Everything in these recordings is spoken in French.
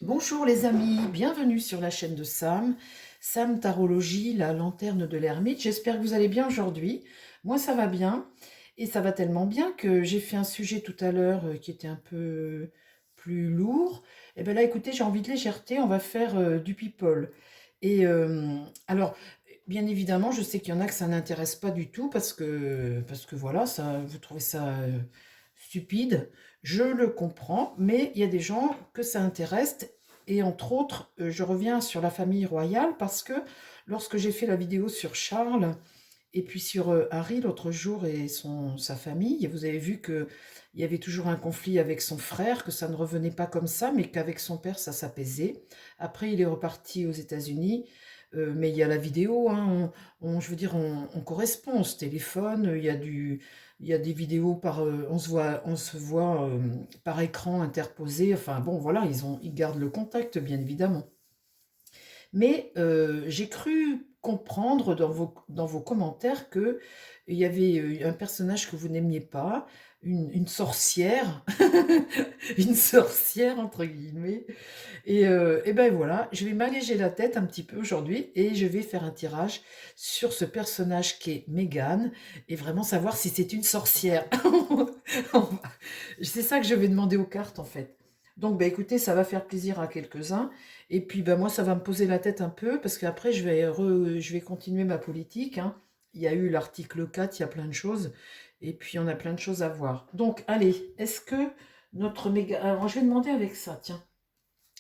Bonjour les amis, bienvenue sur la chaîne de Sam, Sam Tarologie, la lanterne de l'ermite. J'espère que vous allez bien aujourd'hui. Moi ça va bien et ça va tellement bien que j'ai fait un sujet tout à l'heure qui était un peu plus lourd. Et bien là écoutez, j'ai envie de légèreté, on va faire du people. Et alors, bien évidemment, je sais qu'il y en a que ça n'intéresse pas du tout parce que voilà, ça, vous trouvez ça stupide. Je le comprends, mais il y a des gens que ça intéresse. Et entre autres, je reviens sur la famille royale parce que lorsque j'ai fait la vidéo sur Charles et puis sur Harry l'autre jour et sa famille, vous avez vu qu'il y avait toujours un conflit avec son frère, que ça ne revenait pas comme ça, mais qu'avec son père, ça s'apaisait. Après, il est reparti aux États-Unis, mais il y a la vidéo, hein, je veux dire, on correspond, on se téléphone, il y a des vidéos on se voit par écran interposé. Enfin bon, voilà, ils gardent le contact, bien évidemment. Mais j'ai cru comprendre dans vos commentaires qu'il y avait un personnage que vous n'aimiez pas, une sorcière, une sorcière entre guillemets. Et ben voilà, je vais m'alléger la tête un petit peu aujourd'hui et je vais faire un tirage sur ce personnage qui est Meghan et vraiment savoir si c'est une sorcière. C'est ça que je vais demander aux cartes en fait. Donc bah écoutez, ça va faire plaisir à quelques-uns. Et puis bah moi ça va me poser la tête un peu parce qu'après je vais continuer ma politique, hein. Il y a eu l'article 4, il y a plein de choses. Et puis on a plein de choses à voir. Donc allez, est-ce que notre méga... Alors je vais demander avec ça, tiens,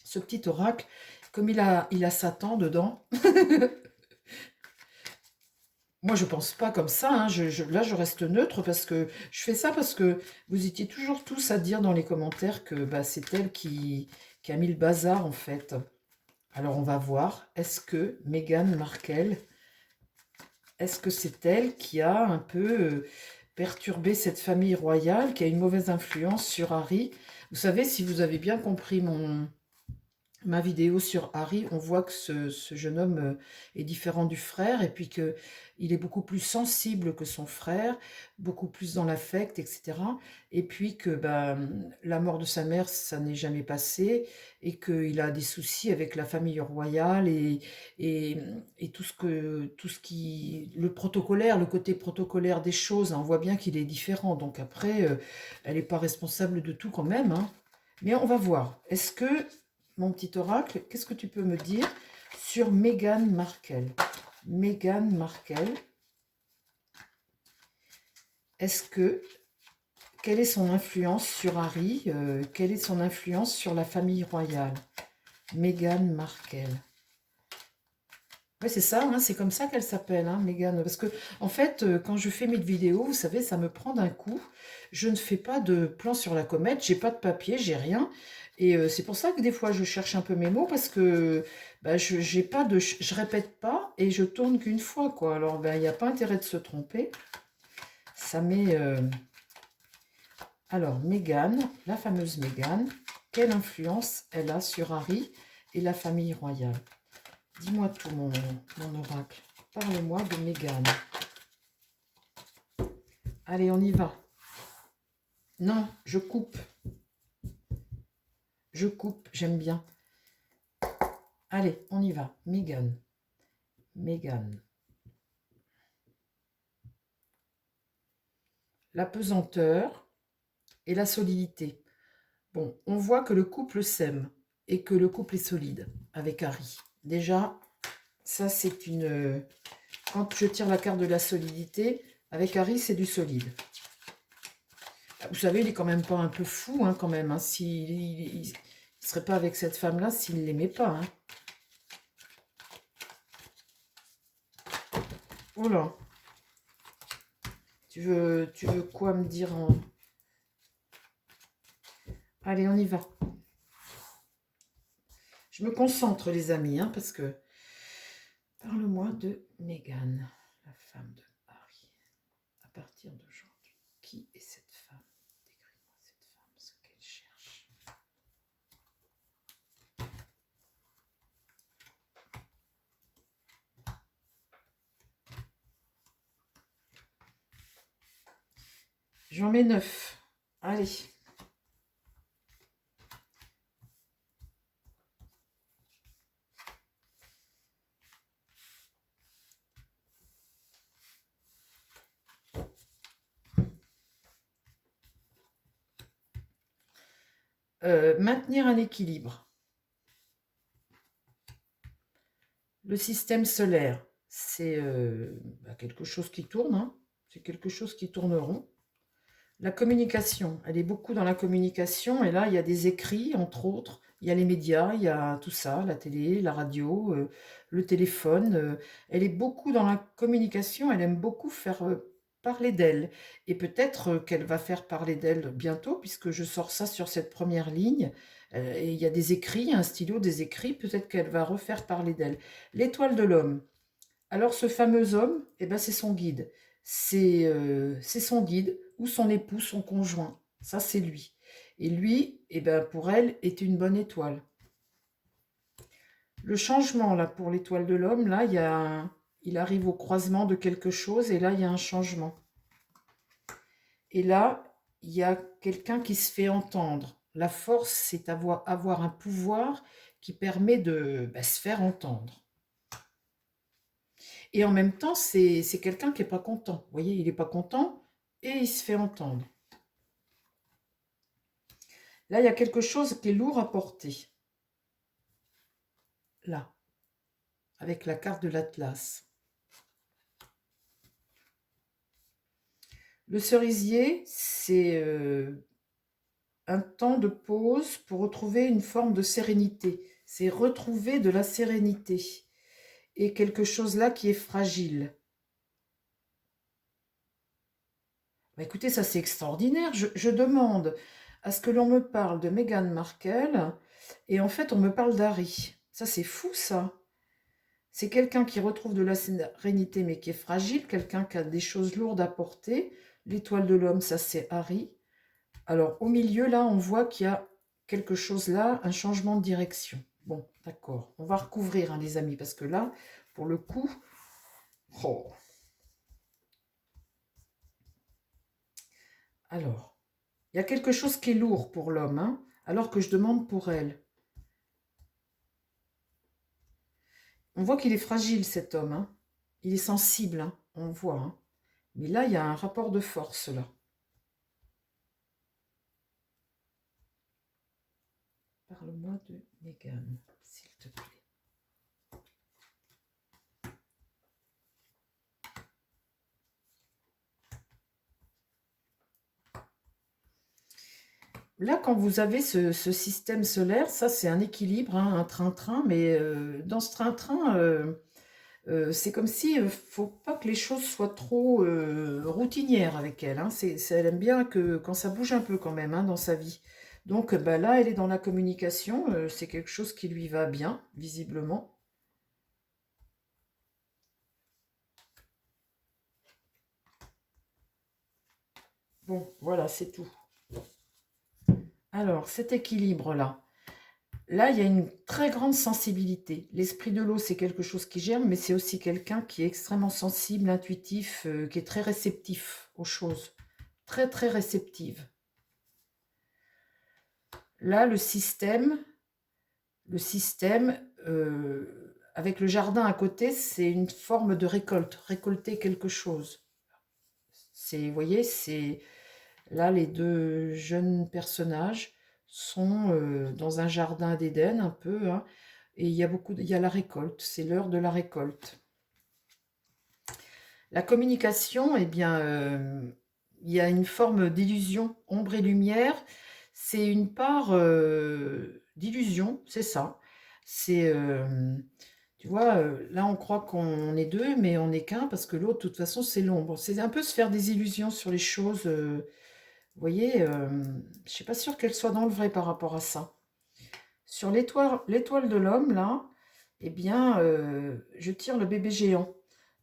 ce petit oracle, comme il a Satan dedans. Moi, je pense pas comme ça, hein. Là, je reste neutre parce que je fais ça parce que vous étiez toujours tous à dire dans les commentaires que bah, c'est elle qui a mis le bazar, en fait. Alors, on va voir. Est-ce que Meghan Markle, est-ce que c'est elle qui a un peu perturbé cette famille royale, qui a une mauvaise influence sur Harry? Vous savez, si vous avez bien compris ma vidéo sur Harry, on voit que ce jeune homme est différent du frère et puis que il est beaucoup plus sensible que son frère, beaucoup plus dans l'affect, etc. Et puis que bah, la mort de sa mère, ça n'est jamais passé et qu'il a des soucis avec la famille royale et, et tout ce qui, le protocolaire, le côté protocolaire des choses, hein, on voit bien qu'il est différent. Donc après, elle n'est pas responsable de tout quand même, hein. Mais on va voir. Est-ce que mon petit oracle, qu'est-ce que tu peux me dire sur Meghan Markle? Meghan Markle, est-ce que, quelle est son influence sur Harry? Quelle est son influence sur la famille royale? Meghan Markle. Oui, c'est ça, hein, c'est comme ça qu'elle s'appelle, hein, Meghan. Parce que, en fait, quand je fais mes vidéos, vous savez, ça me prend d'un coup. Je ne fais pas de plan sur la comète, j'ai pas de papier, j'ai rien. Et c'est pour ça que des fois, je cherche un peu mes mots parce que bah, j'ai pas de, je répète pas et je tourne qu'une fois, quoi. Alors, ben, il n'y a pas intérêt de se tromper. Ça met. Alors, Meghan, la fameuse Meghan, quelle influence elle a sur Harry et la famille royale? Dis-moi tout, mon oracle. Parle-moi de Meghan. Allez, on y va. Non, je coupe. Je coupe, j'aime bien. Allez, on y va. Meghan. Meghan. La pesanteur et la solidité. Bon, on voit que le couple s'aime et que le couple est solide avec Harry. Déjà, ça c'est une... Quand je tire la carte de la solidité, avec Harry, c'est du solide. Vous savez, il est quand même pas un peu fou, hein, quand même. Hein, il serait pas avec cette femme-là s'il ne l'aimait pas. Hein. Oh là, tu veux quoi me dire en... Allez, on y va. Je me concentre, les amis, hein, parce que... Parle-moi de Meghan, la femme de Harry. À partir d'aujourd'hui, qui est cette femme? Décris-moi cette femme, ce qu'elle cherche. J'en mets 9. Allez. maintenir un équilibre. Le système solaire, c'est quelque chose qui tourne, hein. C'est quelque chose qui tourne rond. La communication, elle est beaucoup dans la communication, et là, il y a des écrits, entre autres. Il y a les médias, il y a tout ça, la télé, la radio, le téléphone. Elle est beaucoup dans la communication, elle aime beaucoup faire parler d'elle. Et peut-être qu'elle va faire parler d'elle bientôt, puisque je sors ça sur cette première ligne. Et il y a des écrits, un stylo, des écrits, peut-être qu'elle va refaire parler d'elle. L'étoile de l'homme. Alors ce fameux homme, eh ben, c'est son guide. C'est son guide, ou son époux, son conjoint. Ça, c'est lui. Et lui, eh ben, pour elle, est une bonne étoile. Le changement, là, pour l'étoile de l'homme, là, il arrive au croisement de quelque chose, et là, il y a un changement. Et là, il y a quelqu'un qui se fait entendre. La force, c'est avoir un pouvoir qui permet de se faire entendre. Et en même temps, c'est quelqu'un qui n'est pas content. Vous voyez, il n'est pas content et il se fait entendre. Là, il y a quelque chose qui est lourd à porter. Là, avec la carte de l'Atlas. Le cerisier, c'est un temps de pause pour retrouver une forme de sérénité. C'est retrouver de la sérénité. Et quelque chose là qui est fragile. Bah, écoutez, ça c'est extraordinaire. Je demande à ce que l'on me parle de Meghan Markle et en fait on me parle d'Harry. Ça c'est fou ça. C'est quelqu'un qui retrouve de la sérénité mais qui est fragile, quelqu'un qui a des choses lourdes à porter. L'étoile de l'homme, ça c'est Harry. Alors au milieu là, on voit qu'il y a quelque chose là, un changement de direction. Bon, d'accord. On va recouvrir hein, les amis parce que là, pour le coup, oh. Alors, il y a quelque chose qui est lourd pour l'homme, hein, alors que je demande pour elle. On voit qu'il est fragile cet homme, hein. Il est sensible, hein, on voit. Hein. Mais là, il y a un rapport de force là. Parle-moi de Meghan, s'il te plaît. Là, quand vous avez ce système solaire, ça c'est un équilibre, hein, un train-train, mais dans ce train-train, c'est comme si faut pas que les choses soient trop routinières avec elle. Hein. Elle aime bien que quand ça bouge un peu quand même hein, dans sa vie. Donc bah, là, elle est dans la communication, c'est quelque chose qui lui va bien, visiblement. Bon, voilà, c'est tout. Alors, cet équilibre-là. Là, il y a une très grande sensibilité. L'esprit de l'eau, c'est quelque chose qui germe, mais c'est aussi quelqu'un qui est extrêmement sensible, intuitif, qui est très réceptif aux choses. Très, très réceptive. Là, le système avec le jardin à côté, c'est une forme de récolte, récolter quelque chose. Vous voyez, c'est là les deux jeunes personnages sont dans un jardin d'Éden un peu, hein, et il y a la récolte, c'est l'heure de la récolte. La communication, eh bien, il y a une forme d'illusion, ombre et lumière, c'est une part d'illusion, c'est ça. C'est, tu vois, là on croit qu'on est deux, mais on n'est qu'un, parce que l'autre, de toute façon, c'est l'ombre. C'est un peu se faire des illusions sur les choses, vous voyez, je suis pas sûre qu'elle soit dans le vrai par rapport à ça. Sur l'étoile de l'homme, là, eh bien, je tire le bébé géant.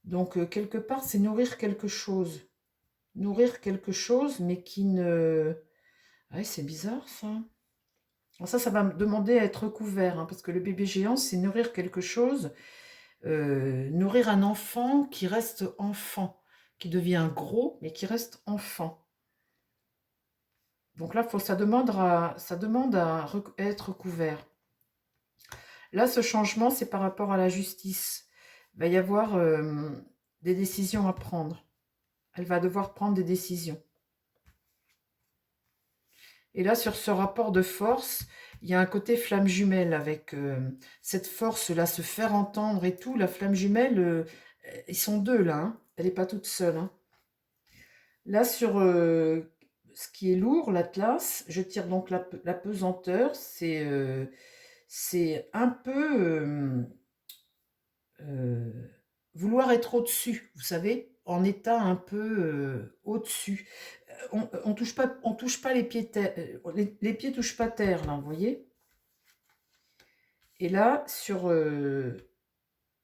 Donc, quelque part, c'est nourrir quelque chose. Nourrir quelque chose, mais qui ne... Ouais, c'est bizarre, ça. Alors ça va me demander à être couvert, hein, parce que le bébé géant, c'est nourrir quelque chose, nourrir un enfant qui reste enfant, qui devient gros, mais qui reste enfant. Donc là, ça demande à être couvert. Là, ce changement, c'est par rapport à la justice. Il va y avoir des décisions à prendre. Elle va devoir prendre des décisions. Et là, sur ce rapport de force, il y a un côté flamme jumelle avec cette force-là, se faire entendre et tout. La flamme jumelle, ils sont deux là, hein. Elle n'est pas toute seule, hein. Là, sur ce qui est lourd, l'Atlas, je tire donc la pesanteur. C'est un peu euh, vouloir être au-dessus, vous savez, en état un peu au-dessus. On touche pas les pieds, les pieds touchent pas terre, là, vous voyez. Et là, sur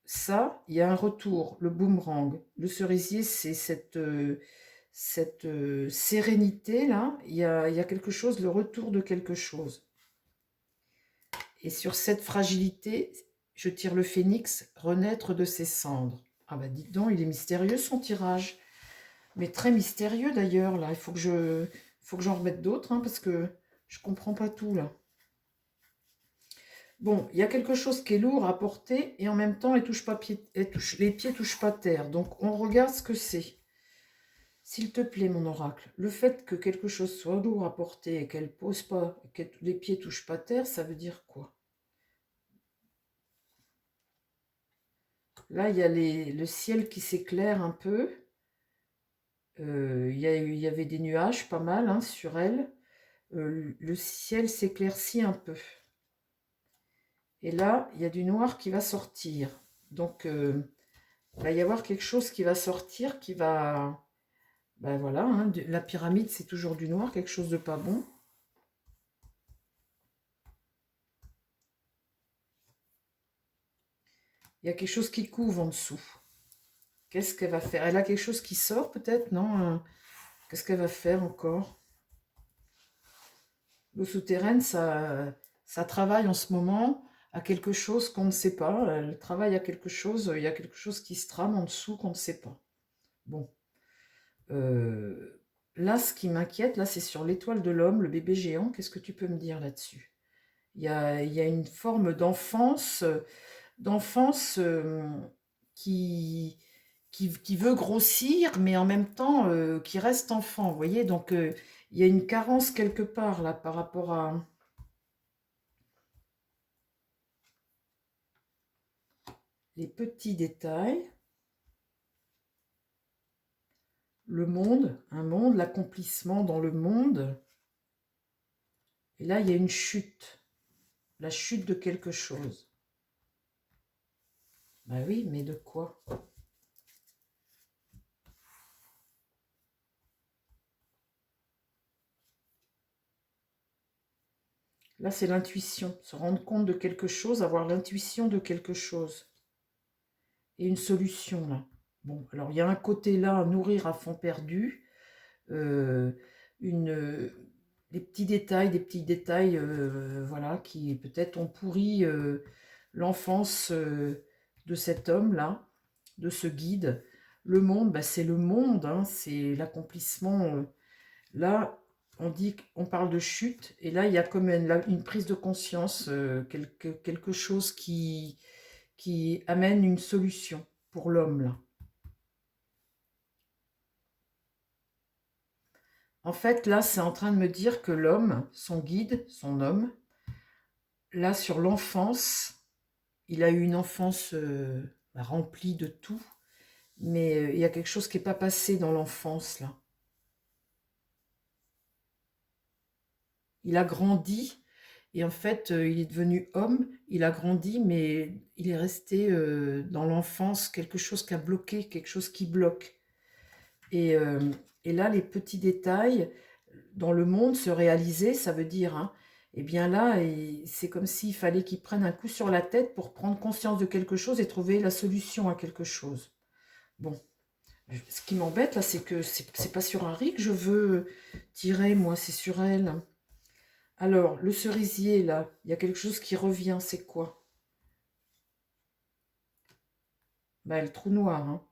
ça, il y a un retour, le boomerang. Le cerisier, c'est cette sérénité là, il y a quelque chose, le retour de quelque chose. Et sur cette fragilité, je tire le phénix, renaître de ses cendres. Ah bah dites donc, il est mystérieux son tirage. Mais très mystérieux d'ailleurs, là. Faut que j'en remette d'autres, hein, parce que je comprends pas tout là. Bon, il y a quelque chose qui est lourd à porter et en même temps, les pieds touchent pas terre. Donc on regarde ce que c'est. S'il te plaît, mon oracle, le fait que quelque chose soit lourd à porter et qu'elle pose pas, que les pieds touchent pas terre, ça veut dire quoi? Là, il y a le ciel qui s'éclaire un peu. Il y avait des nuages, pas mal, hein, sur elle. Le ciel s'éclaircit un peu. Et là, il y a du noir qui va sortir. Donc, il va y avoir quelque chose qui va sortir, qui va... Ben voilà, hein, la pyramide, c'est toujours du noir, quelque chose de pas bon. Il y a quelque chose qui couvre en dessous. Qu'est-ce qu'elle va faire? Elle a quelque chose qui sort peut-être, non? Qu'est-ce qu'elle va faire encore? L'eau souterraine, ça travaille en ce moment à quelque chose qu'on ne sait pas. Elle travaille à quelque chose, il y a quelque chose qui se trame en dessous qu'on ne sait pas. Bon. Là, ce qui m'inquiète, là, c'est sur l'étoile de l'homme, le bébé géant. Qu'est-ce que tu peux me dire là-dessus? Il y a une forme d'enfance qui, qui veut grossir, mais en même temps qui reste enfant. Vous voyez, donc il y a une carence quelque part là par rapport à les petits détails. Le monde, un monde, l'accomplissement dans le monde. Et là, il y a une chute, la chute de quelque chose. Ben oui, mais de quoi? Là, c'est l'intuition, se rendre compte de quelque chose, avoir l'intuition de quelque chose. Et une solution, là. Bon, alors il y a un côté là, nourrir à fond perdu, euh, une, des petits détails, voilà, qui peut-être ont pourri l'enfance de cet homme-là, de ce guide. Le monde, bah, c'est le monde, hein, c'est l'accomplissement. Là, on parle de chute, et là, il y a comme une prise de conscience, quelque chose qui amène une solution pour l'homme, là. En fait, là, c'est en train de me dire que l'homme, son guide, son homme, là, sur l'enfance, il a eu une enfance remplie de tout, mais il y a quelque chose qui n'est pas passé dans l'enfance, là. Il a grandi, et en fait, il est devenu homme, il a grandi, mais il est resté dans l'enfance quelque chose qui a bloqué, quelque chose qui bloque. Et, euh, et là, les petits détails dans le monde se réaliser, ça veut dire, hein, eh bien là, c'est comme s'il fallait qu'il prenne un coup sur la tête pour prendre conscience de quelque chose et trouver la solution à quelque chose. Bon, ce qui m'embête là, c'est que c'est pas sur Harry que je veux tirer, moi, c'est sur elle. Alors, le cerisier, là, il y a quelque chose qui revient, c'est quoi? Bah, le trou noir, hein.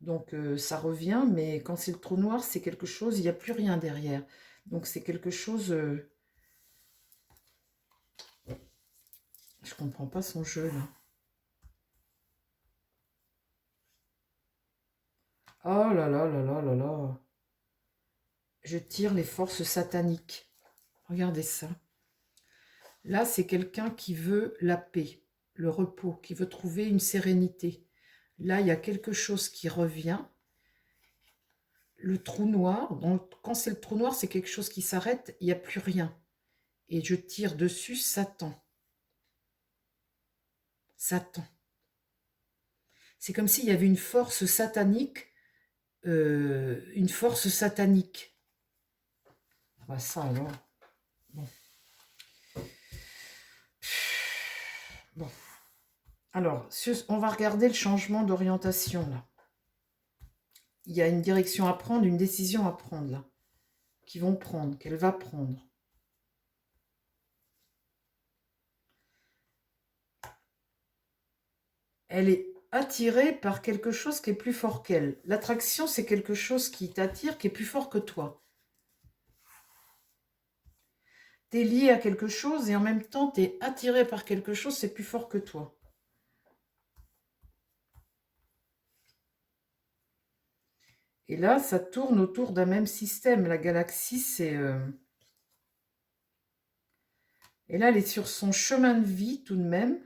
Donc, ça revient, mais quand c'est le trou noir, c'est quelque chose, il n'y a plus rien derrière. Donc, c'est quelque chose... je comprends pas son jeu, là. Oh là là là là là là. Je tire les forces sataniques. Regardez ça. Là, c'est quelqu'un qui veut la paix, le repos, qui veut trouver une sérénité. Là, il y a quelque chose qui revient. Le trou noir, donc quand c'est le trou noir, c'est quelque chose qui s'arrête, il n'y a plus rien. Et je tire dessus Satan. Satan. C'est comme s'il y avait une force satanique. Une force satanique. Bah ça alors. Bon. Bon. Alors, on va regarder le changement d'orientation là. Il y a une direction à prendre, une décision à prendre là. Qu'ils vont prendre, qu'elle va prendre. Elle est attirée par quelque chose qui est plus fort qu'elle. L'attraction, c'est quelque chose qui t'attire, qui est plus fort que toi. Tu es lié à quelque chose et en même temps, tu es attiré par quelque chose, c'est plus fort que toi. Et là, ça tourne autour d'un même système. La galaxie, c'est... Et là, elle est sur son chemin de vie tout de même.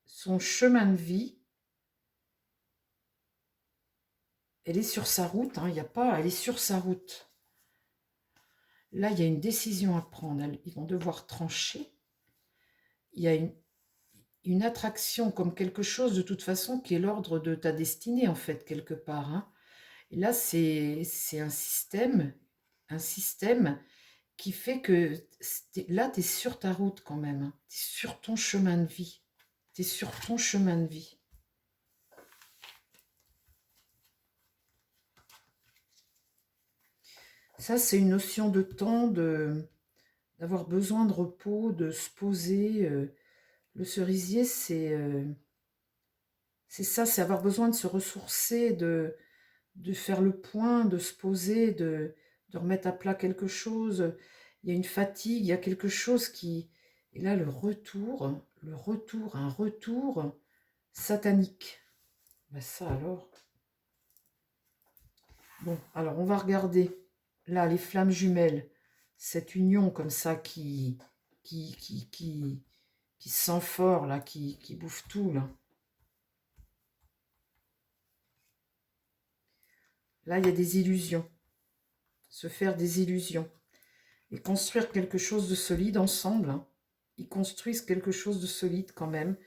Son chemin de vie. Elle est sur sa route. Hein, y a pas... Elle est sur sa route. Là, il y a une décision à prendre. Ils vont devoir trancher. Il y a une attraction comme quelque chose de toute façon qui est l'ordre de ta destinée, en fait, quelque part. Hein. Et là, c'est un système qui fait que là, tu es sur ta route quand même. Hein. Tu es sur ton chemin de vie. Tu es sur ton chemin de vie. Ça, c'est une notion de temps, d'avoir besoin de repos, de se poser. Le cerisier, c'est ça, c'est avoir besoin de se ressourcer, de faire le point, de se poser, de remettre à plat quelque chose. Il y a une fatigue, il y a quelque chose qui... Et là, un retour satanique. Ben ça alors. Bon, alors on va regarder. Là, les flammes jumelles. Cette union comme ça qui se sent fort, là, qui bouffe tout, là. Là, il y a des illusions. Se faire des illusions. Et construire quelque chose de solide ensemble. Hein. Ils construisent quelque chose de solide quand même.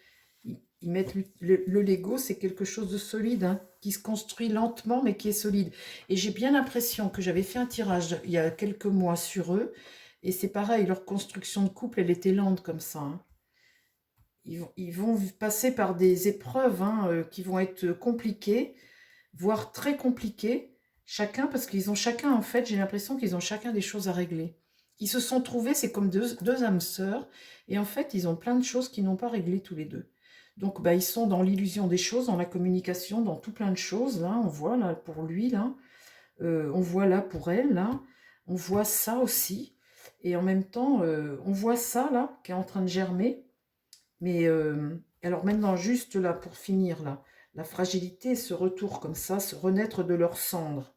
Ils mettent le Lego, c'est quelque chose de solide, hein, qui se construit lentement, mais qui est solide. Et j'ai bien l'impression que j'avais fait un tirage il y a quelques mois sur eux. Et c'est pareil, leur construction de couple, elle était lente comme ça. Hein. Ils vont passer par des épreuves hein, qui vont être compliquées, voire très compliquées, chacun, parce qu'ils ont chacun, en fait, j'ai l'impression qu'ils ont chacun des choses à régler. Ils se sont trouvés, c'est comme deux âmes sœurs, et en fait, ils ont plein de choses qu'ils n'ont pas réglées tous les deux. Donc, bah, ils sont dans l'illusion des choses, dans la communication, dans tout plein de choses. Là, on voit là pour lui, là, on voit là pour elle, là, on voit ça aussi, et en même temps, on voit ça là qui est en train de germer. Mais alors maintenant, juste là, pour finir, là, la fragilité, ce retour comme ça, se renaître de leurs cendres.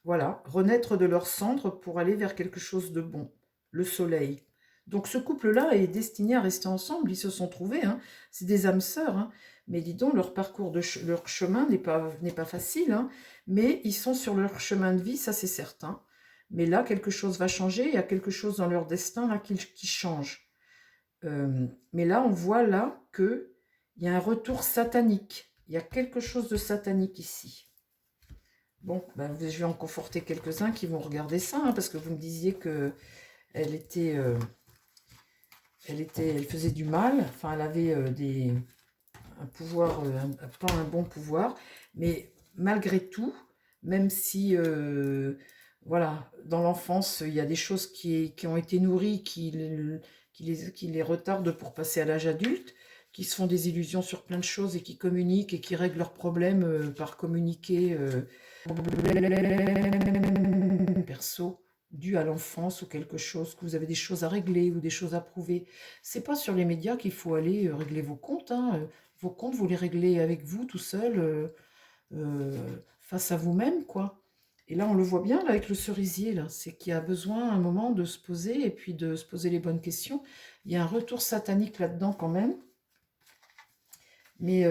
Voilà, renaître de leurs cendres pour aller vers quelque chose de bon, le soleil. Donc ce couple-là est destiné à rester ensemble, ils se sont trouvés, hein. C'est des âmes sœurs, hein. Mais dis donc, leur parcours, leur chemin n'est pas facile, hein. Mais ils sont sur leur chemin de vie, ça c'est certain. Mais là, quelque chose va changer, il y a quelque chose dans leur destin là qui change. Mais là, on voit là qu'il y a un retour satanique. Il y a quelque chose de satanique ici. Bon, ben, je vais en conforter quelques-uns qui vont regarder ça, hein, parce que vous me disiez que elle faisait du mal. Enfin, elle avait un pouvoir, pas un bon pouvoir. Mais malgré tout, même si, voilà, dans l'enfance, il y a des choses qui ont été nourries, qui les retardent pour passer à l'âge adulte, qui se font des illusions sur plein de choses et qui communiquent et qui règlent leurs problèmes par communiquer perso, dû à l'enfance ou quelque chose, que vous avez des choses à régler ou des choses à prouver. C'est pas sur les médias qu'il faut aller régler vos comptes. Hein. Vos comptes, vous les réglez avec vous tout seul, face à vous-même, quoi. Et là, on le voit bien là, avec le cerisier, là, c'est qu'il y a besoin à un moment de se poser et puis de se poser les bonnes questions. Il y a un retour satanique là-dedans quand même. Mais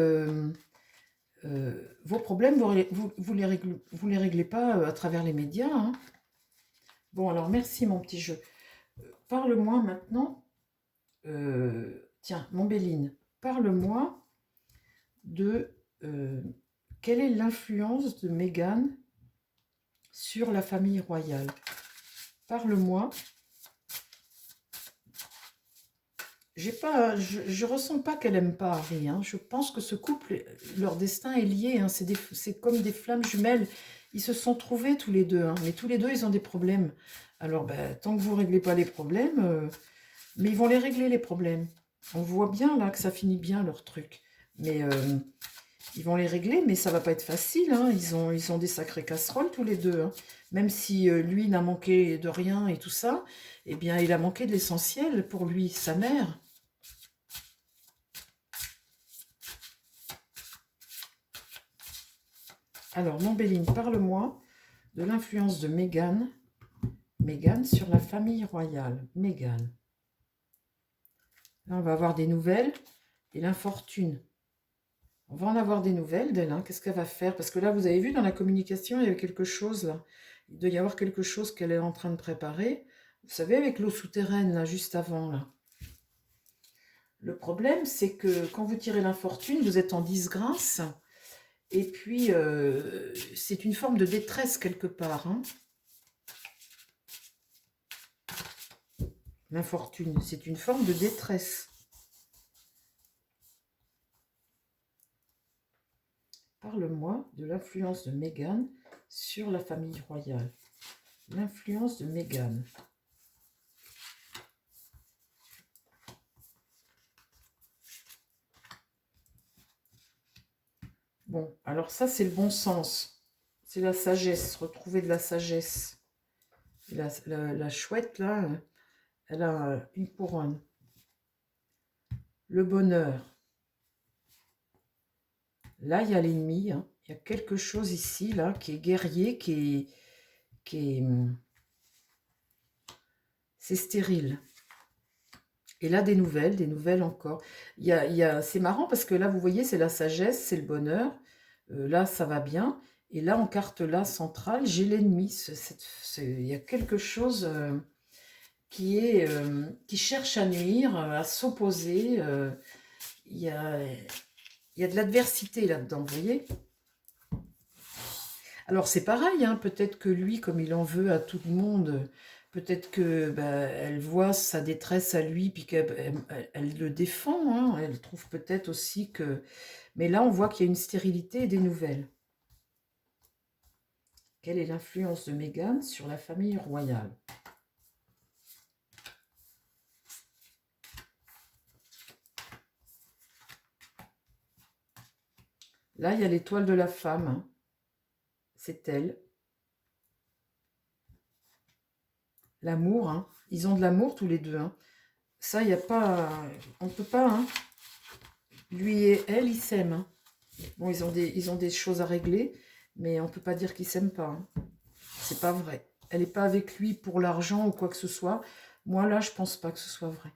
vos problèmes, vous les réglez pas à travers les médias, hein. Bon, alors merci mon petit jeu. Parle-moi maintenant. Tiens, mon Béline, parle-moi de quelle est l'influence de Meghan sur la famille royale. Parle-moi. Je ressens pas qu'elle aime pas Harry, hein. Je pense que ce couple, leur destin est lié, hein. C'est comme des flammes jumelles. Ils se sont trouvés tous les deux, hein. Mais tous les deux, ils ont des problèmes. Alors, ben, tant que vous ne réglez pas les problèmes, mais ils vont les régler, les problèmes. On voit bien là que ça finit bien leur truc. Mais ils vont les régler, mais ça va pas être facile, hein. Ils ont des sacrées casseroles tous les deux, hein. Même si lui n'a manqué de rien et tout ça, eh bien, il a manqué de l'essentiel pour lui, sa mère. Alors, mon Béline, parle-moi de l'influence de Meghan sur la famille royale. Meghan. Là, on va avoir des nouvelles et l'infortune. On va en avoir des nouvelles d'elle, hein. Qu'est-ce qu'elle va faire? Parce que là, vous avez vu, dans la communication, il y avait quelque chose, là. Il doit y avoir quelque chose qu'elle est en train de préparer. Vous savez, avec l'eau souterraine, là, juste avant, là. Le problème, c'est que quand vous tirez l'infortune, vous êtes en disgrâce. Et puis, c'est une forme de détresse quelque part, hein. L'infortune, c'est une forme de détresse. Parle-moi de l'influence de Meghan sur la famille royale. L'influence de Meghan. Bon, alors ça, c'est le bon sens. C'est la sagesse, retrouver de la sagesse. La chouette, là, elle a une couronne. Le bonheur. Là, il y a l'ennemi, hein. Il y a quelque chose ici, là, qui est guerrier, c'est stérile. Et là, des nouvelles encore. C'est marrant parce que là, vous voyez, c'est la sagesse, c'est le bonheur. Là, ça va bien. Et là, en carte là, centrale, j'ai l'ennemi. Il y a quelque chose qui cherche à nuire, à s'opposer. Il y a, il y a de l'adversité là-dedans, vous voyez? Alors, c'est pareil, hein, peut-être que lui, comme il en veut à tout le monde, peut-être que elle voit sa détresse à lui, puis elle le défend, hein. Elle trouve peut-être aussi que... Mais là, on voit qu'il y a une stérilité et des nouvelles. Quelle est l'influence de Meghan sur la famille royale? Là, il y a l'étoile de la femme, hein. C'est elle. L'amour, hein. Ils ont de l'amour tous les deux, hein. Ça, il n'y a pas... On ne peut pas, hein. Lui et elle, ils s'aiment, hein. Bon, ils ont des choses à régler, mais on ne peut pas dire qu'ils s'aiment pas, hein. C'est pas vrai. Elle n'est pas avec lui pour l'argent ou quoi que ce soit. Moi, là, je pense pas que ce soit vrai.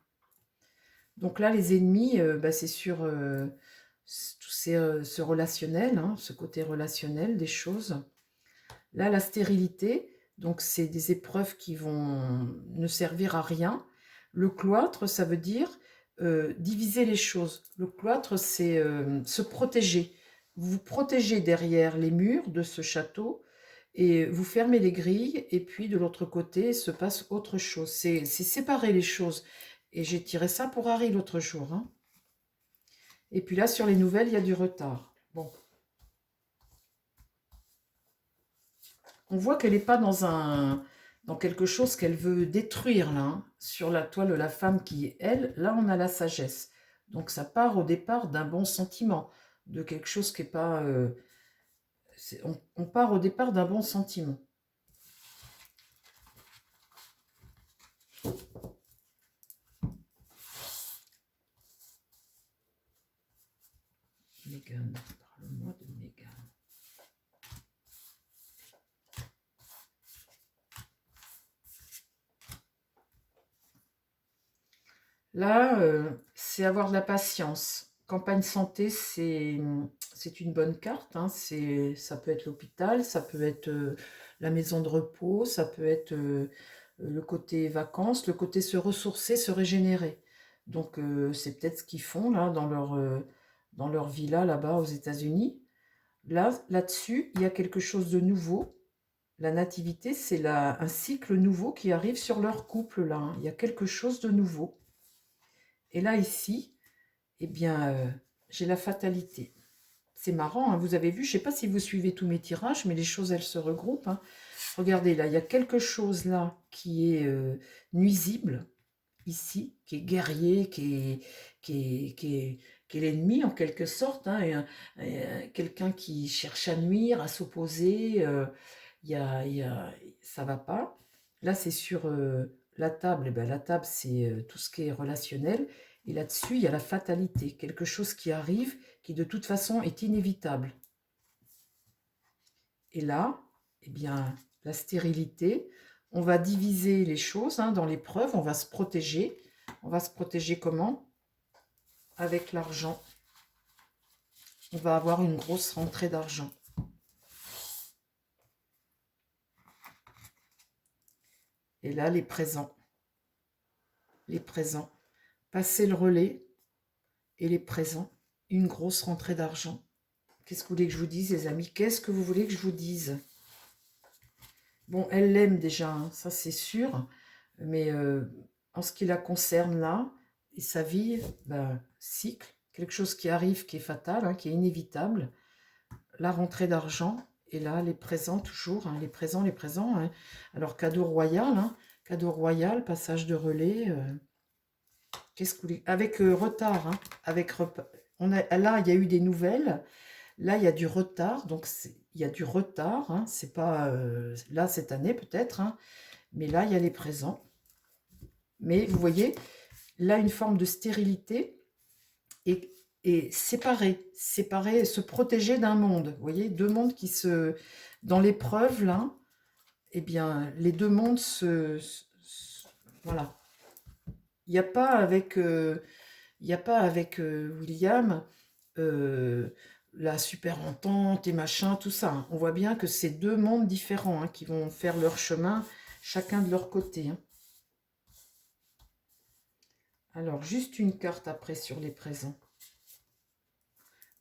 Donc là, les ennemis, c'est sur ce relationnel, hein, ce côté relationnel des choses. Là, la stérilité, donc c'est des épreuves qui vont ne servir à rien. Le cloître, ça veut dire diviser les choses. Le cloître, c'est se protéger. Vous vous protégez derrière les murs de ce château et vous fermez les grilles et puis de l'autre côté se passe autre chose. C'est séparer les choses. Et j'ai tiré ça pour Harry l'autre jour, hein. Et puis là, sur les nouvelles, il y a du retard. Bon. On voit qu'elle n'est pas dans quelque chose qu'elle veut détruire, là, hein. Sur la toile de la femme qui est elle, là, on a la sagesse. Donc ça part au départ d'un bon sentiment, de quelque chose qui n'est pas... on part au départ d'un bon sentiment. Meghan, parle-moi de Meghan. Là, c'est avoir de la patience. Campagne santé, c'est une bonne carte, hein. Ça peut être l'hôpital, ça peut être la maison de repos, ça peut être le côté vacances, le côté se ressourcer, se régénérer. Donc, c'est peut-être ce qu'ils font là dans leur villa là-bas aux États-Unis. Là-dessus, il y a quelque chose de nouveau. La nativité, c'est un cycle nouveau qui arrive sur leur couple là, hein. Il y a quelque chose de nouveau. Et là, ici, eh bien, j'ai la fatalité. C'est marrant, hein, vous avez vu, je ne sais pas si vous suivez tous mes tirages, mais les choses, elles se regroupent, hein. Regardez, là, il y a quelque chose là qui est nuisible, ici, qui est guerrier, qui est l'ennemi en quelque sorte, hein, quelqu'un qui cherche à nuire, à s'opposer, ça va pas. Là, c'est sur la table, et ben, la table, c'est tout ce qui est relationnel, et là-dessus, il y a la fatalité, quelque chose qui arrive, qui de toute façon est inévitable. Et là, eh bien, la stérilité, on va diviser les choses, hein, dans l'épreuve, on va se protéger. On va se protéger comment? Avec l'argent. On va avoir une grosse rentrée d'argent. Et là, les présents. Les présents. Passer le relais et les présents. Une grosse rentrée d'argent. Qu'est-ce que vous voulez que je vous dise, les amis? Qu'est-ce que vous voulez que je vous dise? Bon, elle l'aime déjà, hein, ça c'est sûr. Mais en ce qui la concerne là, et sa vie, ben, cycle, quelque chose qui arrive, qui est fatal, hein, qui est inévitable. La rentrée d'argent, et là, les présents toujours, hein, les présents. Hein. Alors, cadeau royal, hein, cadeau royal, passage de relais. Qu'est-ce que vous voulez? Avec retard, hein, avec là, il y a eu des nouvelles. Là, il y a du retard, donc il y a du retard. Hein, c'est pas là cette année peut-être, hein, mais là, il y a les présents. Mais vous voyez, là, une forme de stérilité et séparer, se protéger d'un monde. Vous voyez, deux mondes qui se... Dans l'épreuve, là, eh bien, les deux mondes voilà. Il n'y a pas avec, William la super entente et machin, tout ça. Hein. On voit bien que c'est deux mondes différents, hein, qui vont faire leur chemin, chacun de leur côté. Hein. Alors, juste une carte après sur les présents.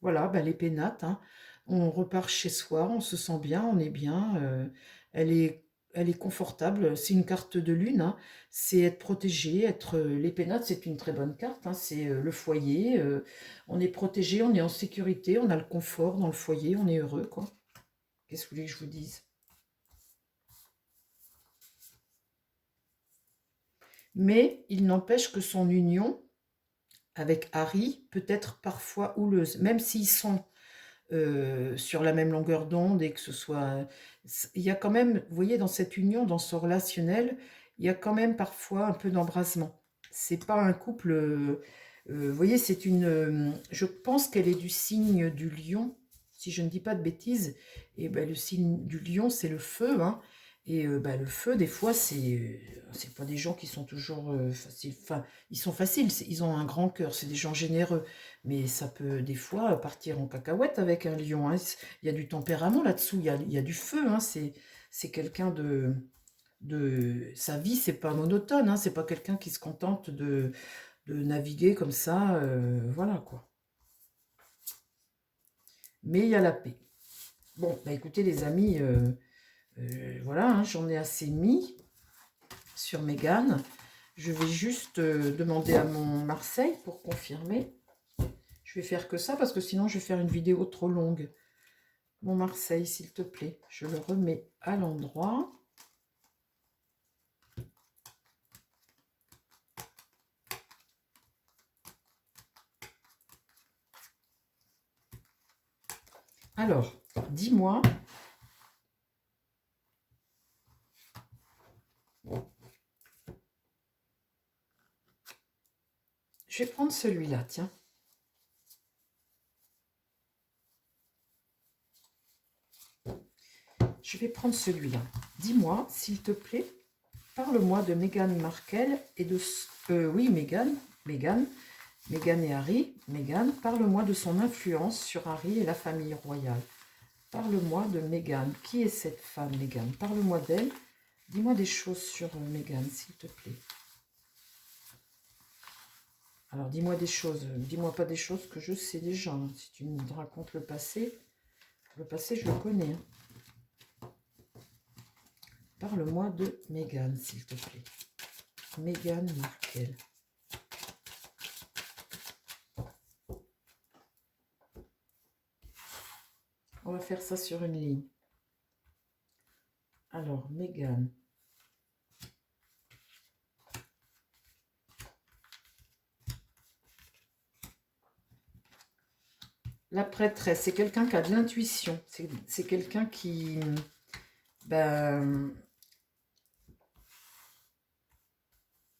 Voilà, ben, les pénates, hein. On repart chez soi, on se sent bien, on est bien. Elle est, elle est confortable. C'est une carte de lune, hein. C'est être protégé, être. Les pénates, c'est une très bonne carte, hein. C'est le foyer. On est protégé, on est en sécurité, on a le confort dans le foyer, on est heureux, quoi. Qu'est-ce que vous voulez que je vous dise? Mais il n'empêche que son union avec Harry peut être parfois houleuse, même s'ils sont sur la même longueur d'onde et que ce soit... Il y a quand même, vous voyez, dans cette union, dans ce relationnel, il y a quand même parfois un peu d'embrasement. C'est pas un couple... vous voyez, c'est une... je pense qu'elle est du signe du lion, si je ne dis pas de bêtises. Et ben, le signe du lion, c'est le feu, hein. Et ben, le feu, des fois, c'est pas des gens qui sont toujours faciles. Enfin, ils sont faciles, ils ont un grand cœur, c'est des gens généreux. Mais ça peut des fois partir en cacahuète avec un lion. Hein. Il y a du tempérament là-dessous, il y a du feu. Hein. C'est quelqu'un de... Sa vie, c'est pas monotone. Hein. C'est pas quelqu'un qui se contente de naviguer comme ça. Voilà quoi. Mais il y a la paix. Bon, bah écoutez les amis, voilà, hein, j'en ai assez mis sur Mégane. Je vais juste demander à mon Marseille pour confirmer. Je vais faire que ça parce que sinon je vais faire une vidéo trop longue. Mon Marseille, s'il te plaît, je le remets à l'endroit. Alors, dis-moi. Je vais prendre celui-là, tiens. Je vais prendre celui-là. Dis-moi, s'il te plaît, parle-moi de Meghan Markle et de... oui, Meghan, Meghan. Meghan et Harry. Meghan, parle-moi de son influence sur Harry et la famille royale. Parle-moi de Meghan. Qui est cette femme, Meghan? Parle-moi d'elle. Dis-moi des choses sur Meghan, s'il te plaît. Alors, dis-moi des choses. Dis-moi pas des choses que je sais déjà. Hein. Si tu me racontes le passé, je le connais. Hein. Parle-moi de Meghan, s'il te plaît. Meghan Markle. On va faire ça sur une ligne. Alors, Meghan. La prêtresse, c'est quelqu'un qui a de l'intuition. C'est quelqu'un qui... Ben,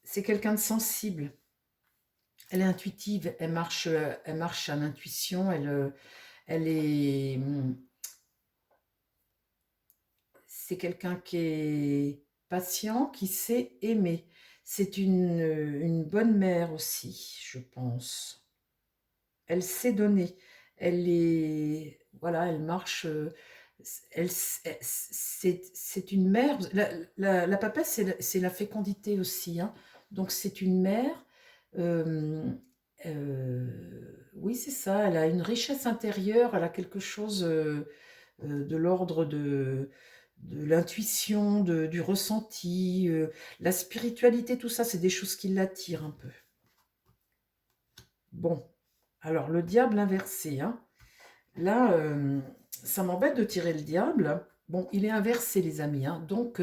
c'est quelqu'un de sensible. Elle est intuitive, elle marche à l'intuition, elle est... C'est quelqu'un qui est patient, qui sait aimer. C'est une bonne mère aussi, je pense. Elle sait donner. Elle est... Voilà, elle marche... c'est une mère. La papesse, c'est la fécondité aussi. Hein. Donc, c'est une mère. Oui, c'est ça. Elle a une richesse intérieure. Elle a quelque chose de l'ordre de l'intuition, du ressenti. La spiritualité, tout ça, c'est des choses qui l'attirent un peu. Bon. Alors, le diable inversé. Hein. Là, ça m'embête de tirer le diable. Bon, il est inversé, les amis. Hein. Donc,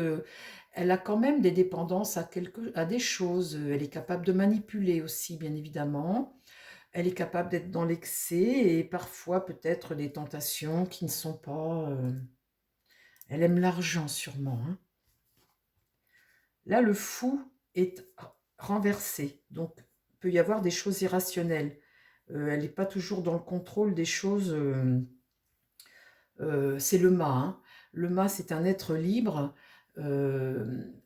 elle a quand même des dépendances à des choses. Elle est capable de manipuler aussi, bien évidemment. Elle est capable d'être dans l'excès et parfois peut-être des tentations qui ne sont pas... Elle aime l'argent, sûrement. Hein. Là, le fou est renversé. Donc, il peut y avoir des choses irrationnelles. Elle n'est pas toujours dans le contrôle des choses... c'est le mât. Hein. Le mât, c'est un être libre.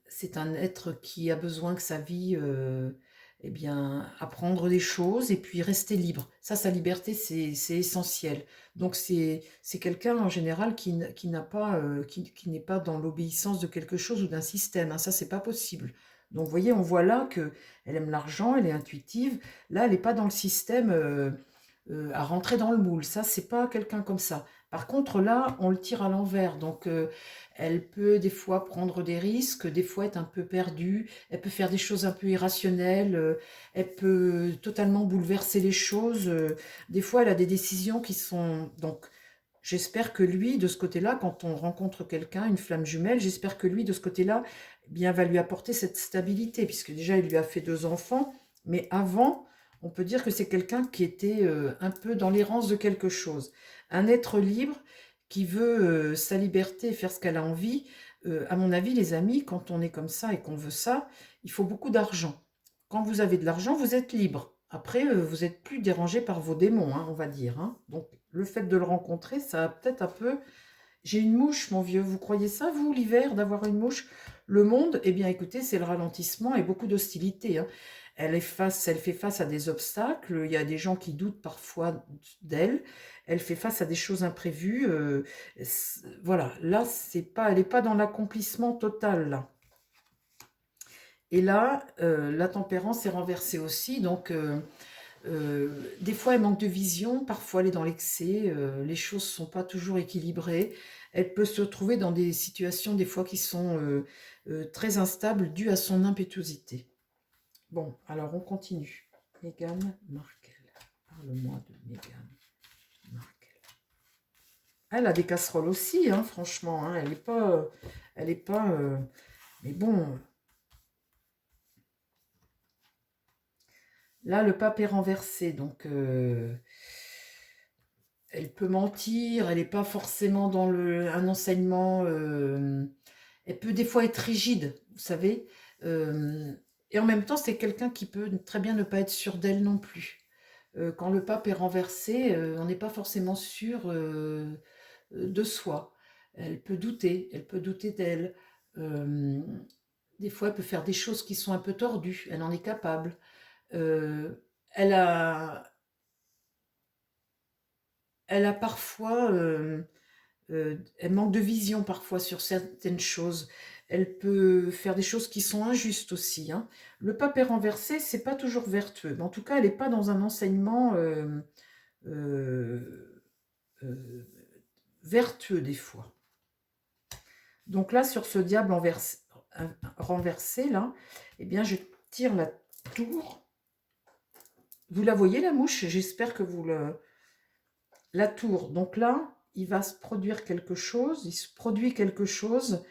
C'est un être qui a besoin que sa vie, eh bien, apprendre des choses et puis rester libre. Ça, sa liberté, c'est essentiel. Donc, c'est quelqu'un en général qui n'a pas, qui n'est pas dans l'obéissance de quelque chose ou d'un système. Hein. Ça, c'est pas possible. Donc, vous voyez, on voit là que elle aime l'argent, elle est intuitive. Là, elle n'est pas dans le système à rentrer dans le moule. Ça, c'est pas quelqu'un comme ça. Par contre, là, on le tire à l'envers. Donc, elle peut des fois prendre des risques, des fois être un peu perdue. Elle peut faire des choses un peu irrationnelles. Elle peut totalement bouleverser les choses. Des fois, elle a des décisions qui sont... Donc, j'espère que lui, de ce côté-là, quand on rencontre quelqu'un, une flamme jumelle, j'espère que lui, de ce côté-là, eh bien, va lui apporter cette stabilité, puisque déjà, il lui a fait 2 enfants. Mais avant, on peut dire que c'est quelqu'un qui était un peu dans l'errance de quelque chose. Un être libre qui veut sa liberté et faire ce qu'elle a envie. À mon avis, les amis, quand on est comme ça et qu'on veut ça, il faut beaucoup d'argent. Quand vous avez de l'argent, vous êtes libre. Après, vous n'êtes plus dérangé par vos démons, hein, on va dire. Hein. Donc, le fait de le rencontrer, ça a peut-être un peu... J'ai une mouche, mon vieux. Vous croyez ça, vous, l'hiver, d'avoir une mouche? Le monde, eh bien, écoutez, c'est le ralentissement et beaucoup d'hostilité. Hein. Elle fait face à des obstacles. Il y a des gens qui doutent parfois d'elle. Elle fait face à des choses imprévues. Voilà, là, elle n'est pas dans l'accomplissement total. Là. Et là, la tempérance est renversée aussi. Donc, des fois, elle manque de vision. Parfois, elle est dans l'excès. Les choses ne sont pas toujours équilibrées. Elle peut se retrouver dans des situations, des fois, qui sont très instables dues à son impétuosité. Bon, alors on continue. Meghan Markle. Parle-moi de Meghan Markle. Elle a des casseroles aussi, hein, franchement. Hein, elle n'est pas... mais bon... Là, le pape est renversé, donc... elle peut mentir, elle n'est pas forcément dans un enseignement... elle peut des fois être rigide, vous savez. Et en même temps, c'est quelqu'un qui peut très bien ne pas être sûr d'elle non plus. Quand le pape est renversé, on n'est pas forcément sûr de soi. Elle peut douter d'elle. Des fois, elle peut faire des choses qui sont un peu tordues, elle en est capable. elle a, elle a parfois, elle manque de vision parfois sur certaines choses. Elle peut faire des choses qui sont injustes aussi, hein. Le pape est renversé, c'est pas toujours vertueux, mais en tout cas, elle n'est pas dans un enseignement euh, euh, vertueux des fois. Donc là, sur ce diable renversé, là, eh bien, je tire la tour. Vous la voyez, la mouche? J'espère que vous le... La tour. Donc là, il va se produire quelque chose, il se produit quelque chose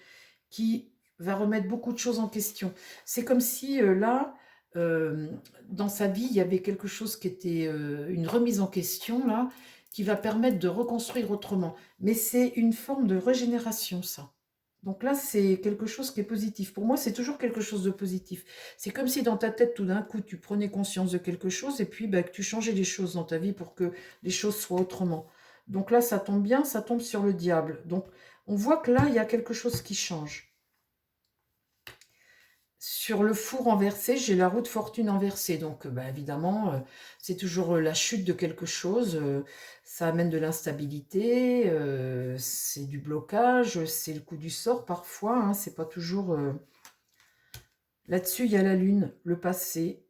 qui va remettre beaucoup de choses en question. C'est comme si là, euh, dans sa vie, il y avait quelque chose qui était une remise en question, là, qui va permettre de reconstruire autrement. Mais c'est une forme de régénération, ça. Donc là, c'est quelque chose qui est positif. Pour moi, c'est toujours quelque chose de positif. C'est comme si dans ta tête, tout d'un coup, tu prenais conscience de quelque chose et puis bah, que tu changeais les choses dans ta vie pour que les choses soient autrement. Donc là, ça tombe bien, ça tombe sur le diable. Donc on voit que là, il y a quelque chose qui change. Sur le fou renversé, j'ai la roue de fortune inversée. Donc, bah, évidemment, c'est toujours la chute de quelque chose. Ça amène de l'instabilité, c'est du blocage, c'est le coup du sort parfois. Hein, c'est pas toujours. Là-dessus, il y a la lune, le passé.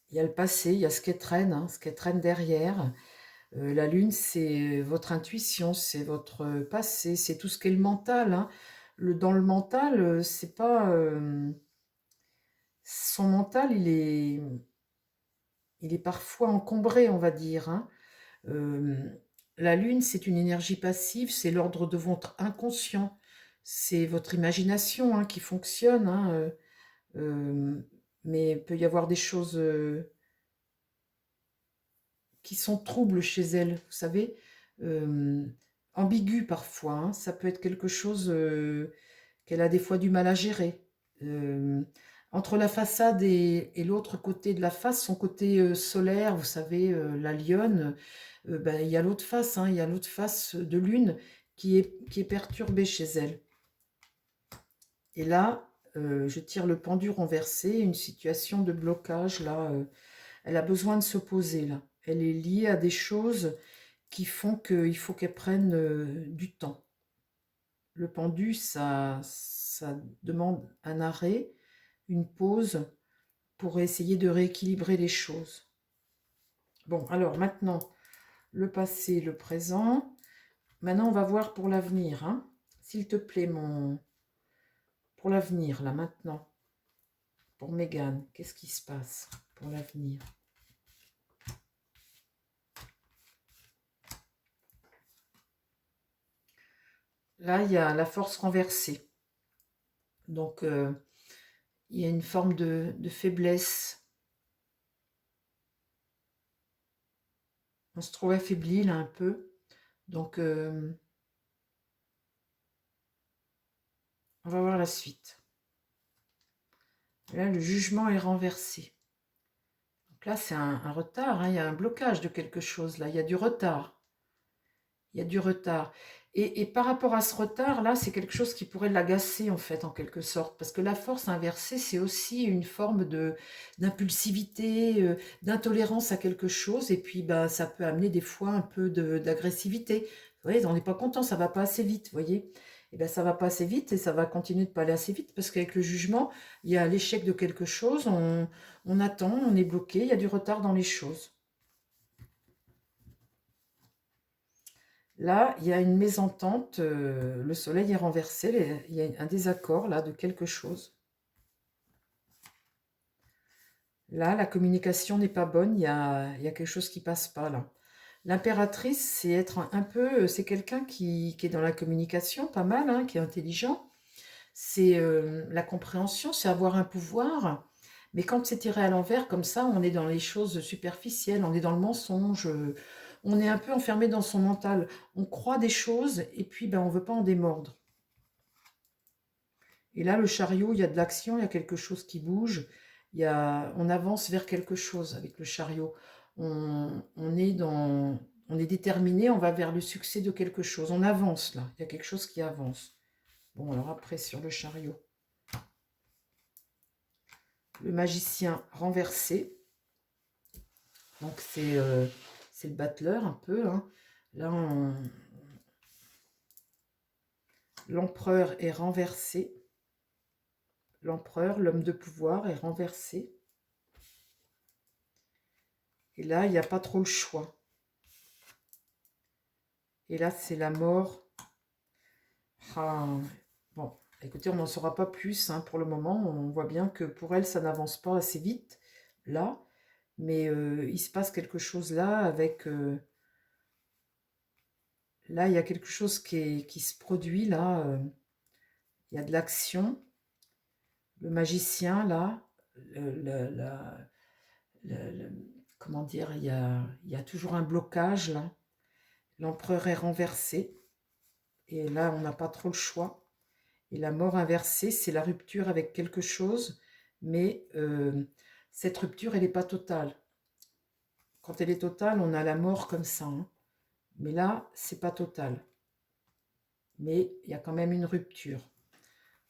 Il y a le passé, il y a ce qu'elle traîne, hein, ce qu'elle traîne derrière. La lune, c'est votre intuition, c'est votre passé, c'est tout ce qui est le mental. Hein. Dans le mental, c'est pas. Son mental, il est parfois encombré, on va dire. Hein. Euh, la lune, c'est une énergie passive, c'est l'ordre de votre inconscient, c'est votre imagination hein, qui fonctionne. Hein, mais il peut y avoir des choses qui sont troubles chez elle, vous savez, euh, ambiguës parfois. Hein. Ça peut être quelque chose qu'elle a des fois du mal à gérer. Euh, Entre la façade et l'autre côté de la face, son côté solaire, vous savez, la lionne, ben, il y a l'autre face, hein, il y a l'autre face de lune qui est perturbée chez elle. Et là, je tire le pendu renversé, une situation de blocage, là, elle a besoin de se poser, là. Elle est liée à des choses qui font qu'il faut qu'elle prenne du temps. Le pendu, ça demande un arrêt, une pause pour essayer de rééquilibrer les choses. Bon, alors maintenant, le passé, le présent. Maintenant, on va voir pour l'avenir. Hein. S'il te plaît, pour l'avenir, là, maintenant. Pour Mégane, qu'est-ce qui se passe pour l'avenir? Là, il y a la force renversée. Donc, il y a une forme de faiblesse. On se trouve affaibli, là, un peu. Donc, on va voir la suite. Là, le jugement est renversé. Donc là, c'est un retard, hein, il y a un blocage de quelque chose, là, il y a du retard. Il y a du retard. Et par rapport à ce retard, là, c'est quelque chose qui pourrait l'agacer, en fait, en quelque sorte. Parce que la force inversée, c'est aussi une forme d'impulsivité, d'intolérance à quelque chose. Et puis, bah, ça peut amener des fois un peu d'agressivité. Vous voyez, on n'est pas content, ça va pas assez vite, vous voyez. Et bien, ça va pas assez vite et ça va continuer de pas aller assez vite parce qu'avec le jugement, il y a l'échec de quelque chose, on attend, on est bloqué, il y a du retard dans les choses. Là, il y a une mésentente, le soleil est renversé, il y a un désaccord là de quelque chose. Là, la communication n'est pas bonne, il y a quelque chose qui passe pas là. L'impératrice, c'est être un peu, c'est quelqu'un qui est dans la communication, pas mal, hein, qui est intelligent. C'est la compréhension, c'est avoir un pouvoir. Mais quand c'est tiré à l'envers, comme ça, on est dans les choses superficielles, on est dans le mensonge, on est un peu enfermé dans son mental. On croit des choses et puis ben, on ne veut pas en démordre. Et là, le chariot, il y a de l'action, il y a quelque chose qui bouge, on avance vers quelque chose avec le chariot. On est déterminé, on va vers le succès de quelque chose. On avance là, il y a quelque chose qui avance. Bon, alors après, sur le chariot. Le magicien renversé. Donc c'est le battleur un peu, hein. Là, l'empereur est renversé. L'empereur, l'homme de pouvoir, est renversé. Et là, il n'y a pas trop le choix. Et là, c'est la mort. Ah, bon, écoutez, on n'en saura pas plus hein, pour le moment. On voit bien que pour elle, ça n'avance pas assez vite, là. Mais il se passe quelque chose là avec... là, il y a quelque chose qui se produit, là. Il y a de l'action. Le magicien, là, comment dire, il y a toujours un blocage, là. L'empereur est renversé. Et là, on n'a pas trop le choix. Et la mort inversée, c'est la rupture avec quelque chose, mais cette rupture, elle n'est pas totale. Quand elle est totale, on a la mort comme ça. Hein. Mais là, c'est pas total. Mais il y a quand même une rupture.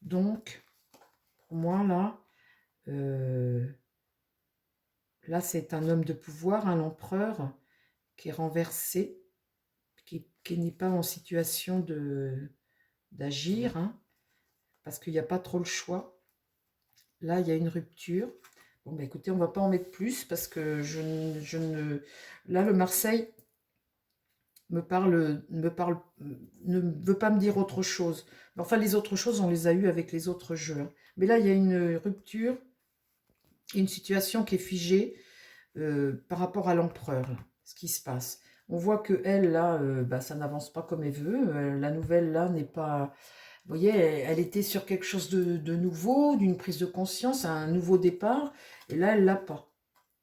Donc, pour moi, là c'est un homme de pouvoir, un empereur qui est renversé, qui n'est pas en situation d'agir, hein, parce qu'il n'y a pas trop le choix. Là, il y a une rupture. Bon, bah écoutez, on ne va pas en mettre plus parce que je ne... Là, le Marseille ne veut pas me dire autre chose. Mais enfin, les autres choses, on les a eues avec les autres jeux. Hein. Mais là, il y a une rupture, une situation qui est figée par rapport à l'empereur, ce qui se passe. On voit que elle, là, bah, ça n'avance pas comme elle veut. La nouvelle, là, n'est pas... Vous voyez, elle était sur quelque chose de nouveau, d'une prise de conscience, un nouveau départ. Et là, elle l'a pas.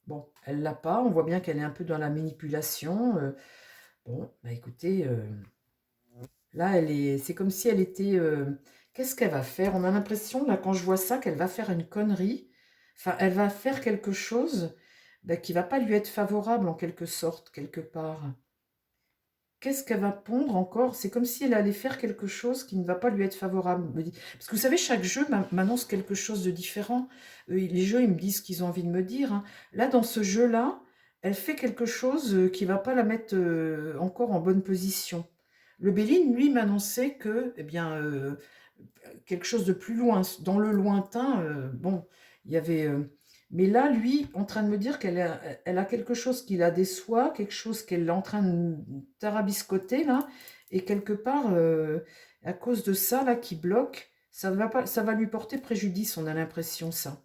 Bon, elle l'a pas. On voit bien qu'elle est un peu dans la manipulation. Bon, bah écoutez, là, c'est comme si elle était... qu'est-ce qu'elle va faire? On a l'impression, là, quand je vois ça, qu'elle va faire une connerie. Enfin, elle va faire quelque chose bah, qui va pas lui être favorable, en quelque sorte, quelque part. Qu'est-ce qu'elle va pondre encore? C'est comme si elle allait faire quelque chose qui ne va pas lui être favorable. Parce que vous savez, chaque jeu m'annonce quelque chose de différent. Les jeux, ils me disent ce qu'ils ont envie de me dire. Hein. Là, dans ce jeu-là, elle fait quelque chose qui ne va pas la mettre encore en bonne position. Le Béline, lui, m'annonçait que, eh bien, quelque chose de plus loin, dans le lointain, bon, il y avait... mais là, lui, en train de me dire elle a quelque chose qui la déçoit, quelque chose qu'elle est en train de tarabiscoter, là, et quelque part, à cause de ça, là, qui bloque, ça va lui porter préjudice, on a l'impression, ça.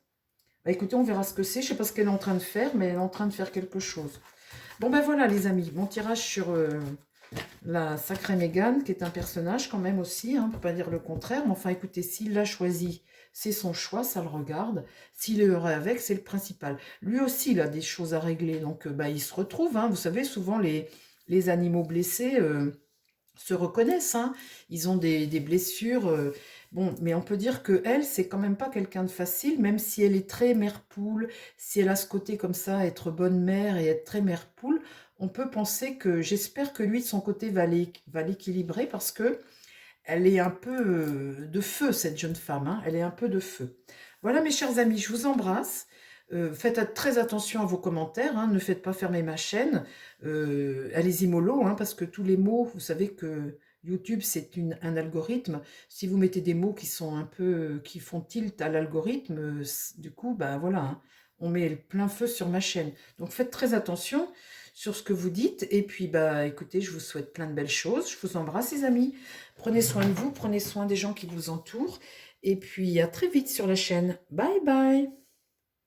Bah, écoutez, on verra ce que c'est, je sais pas ce qu'elle est en train de faire, mais elle est en train de faire quelque chose. Bon, ben voilà, les amis, mon tirage sur... la sacrée Mégane, qui est un personnage quand même aussi, hein, on ne peut pas dire le contraire, mais enfin écoutez, s'il l'a choisi, c'est son choix, ça le regarde. S'il est heureux avec, c'est le principal. Lui aussi, il a des choses à régler, donc bah, il se retrouve. Hein, vous savez, souvent les animaux blessés se reconnaissent. Hein, ils ont des blessures. Bon, mais on peut dire que elle, c'est quand même pas quelqu'un de facile, même si elle est très mère-poule, si elle a ce côté comme ça, être bonne mère et être très mère-poule, on peut penser que j'espère que lui, de son côté, va l'équilibrer parce que elle est un peu de feu, cette jeune femme. Hein, elle est un peu de feu. Voilà, mes chers amis, je vous embrasse. Faites très attention à vos commentaires. Hein, ne faites pas fermer ma chaîne. Allez-y mollo, hein, parce que tous les mots, vous savez que YouTube, c'est un algorithme. Si vous mettez des mots qui sont un peu, qui font tilt à l'algorithme, du coup, ben voilà, hein, on met le plein feu sur ma chaîne. Donc faites très attention sur ce que vous dites. Et puis, bah, écoutez, je vous souhaite plein de belles choses. Je vous embrasse, les amis. Prenez soin de vous, prenez soin des gens qui vous entourent. Et puis, à très vite sur la chaîne. Bye bye!